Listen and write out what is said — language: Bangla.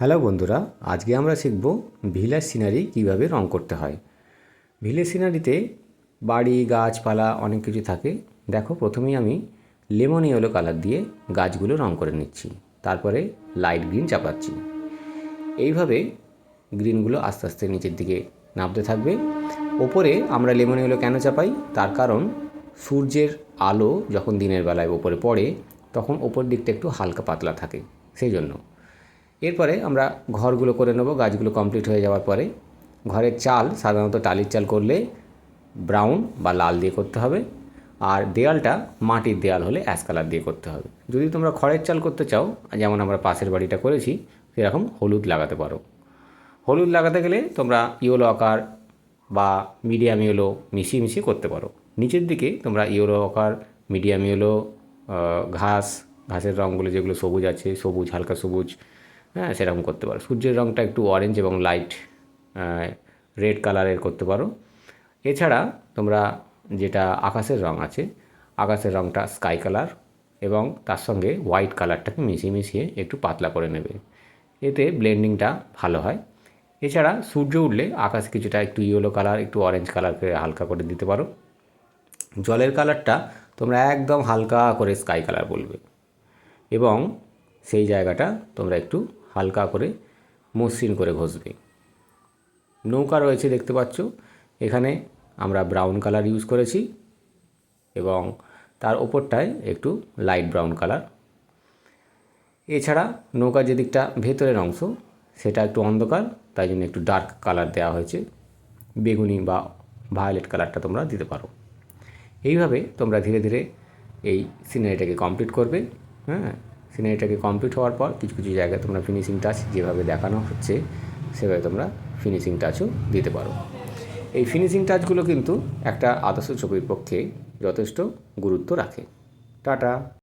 হ্যালো বন্ধুরা, আজকে আমরা শিখব ভিলেজ সিনারি কীভাবে রং করতে হয়। ভিলেজ সিনারিতে বাড়ি, গাছপালা অনেক কিছু থাকে। দেখো, প্রথমেই আমি লেমন ইয়েলো কালার দিয়ে গাছগুলো রং করে নিচ্ছি, তারপরে লাইট গ্রিন চাপাচ্ছি। এইভাবে গ্রিনগুলো আস্তে আস্তে নিচের দিকে নামতে থাকবে। ওপরে আমরা লেমন ইয়েলো কেন চাপাই, তার কারণ সূর্যের আলো যখন দিনের বেলায় ওপরে পড়ে তখন ওপর দিকটা একটু হালকা পাতলা থাকে, সেই জন্য। এরপরে আমরা ঘরগুলো করে নেব। গাছগুলো কমপ্লিট হয়ে যাওয়ার পরে ঘরের চাল সাধারণত টালির চাল করলে ব্রাউন বা লাল দিয়ে করতে হবে, আর দেয়ালটা মাটির দেয়াল হলে অ্যাশ কালার দিয়ে করতে হবে। যদি তোমরা খড়ের চাল করতে চাও, যেমন আমরা পাশের বাড়িটা করেছি, সেরকম হলুদ লাগাতে পারো। হলুদ লাগাতে গেলে তোমরা ইয়েলো আকার বা মিডিয়াম ইয়েলো মিশিয়ে মিশিয়ে করতে পারো। নিচের দিকে তোমরা ইয়েলো আকার, মিডিয়াম ইয়েলো, ঘাসের রঙগুলো যেগুলো সবুজ আছে, সবুজ, হালকা সবুজ, হ্যাঁ, সেরকম করতে পারো। সূর্যের রঙটা একটু অরেঞ্জ এবং লাইট রেড কালারের করতে পারো। এছাড়া তোমরা যেটা আকাশের রঙ আছে, আকাশের রঙটা স্কাই কালার এবং তার সঙ্গে হোয়াইট কালারটাকে মিশিয়ে মিশিয়ে একটু পাতলা করে নেবে, এতে ব্লেন্ডিংটা ভালো হয়। এছাড়া সূর্য উঠলে আকাশ কিছুটা একটু ইয়েলো কালার, একটু অরেঞ্জ কালারকে হালকা করে দিতে পারো। জলের কালারটা তোমরা একদম হালকা করে স্কাই কালার বলবে এবং সেই জায়গাটা তোমরা একটু হালকা করে মসৃণ করে ঘষবে। নৌকা রয়েছে দেখতে পাচ্ছ, এখানে আমরা ব্রাউন কালার ইউজ করেছি এবং তার ওপরটায় একটু লাইট ব্রাউন কালার। এছাড়া নৌকার যে দিকটা ভেতরের অংশ সেটা একটু অন্ধকার, তাই জন্য একটু ডার্ক কালার দেওয়া হয়েছে। বেগুনি বা ভায়োলেট কালারটা তোমরা দিতে পারো। এইভাবে তোমরা ধীরে ধীরে এই সিনারিটাকে কমপ্লিট করবে। হ্যাঁ, সিনারিটাকে কমপ্লিট হওয়ার পর কিছু কিছু জায়গায় তোমরা ফিনিশিং টাচ যেভাবে দেখানো হচ্ছে সেভাবে তোমরা ফিনিশিং টাচও দিতে পারো। এই ফিনিশিং টাচগুলো কিন্তু একটা আদর্শ ছবির পক্ষে যথেষ্ট গুরুত্ব রাখে। টাটা।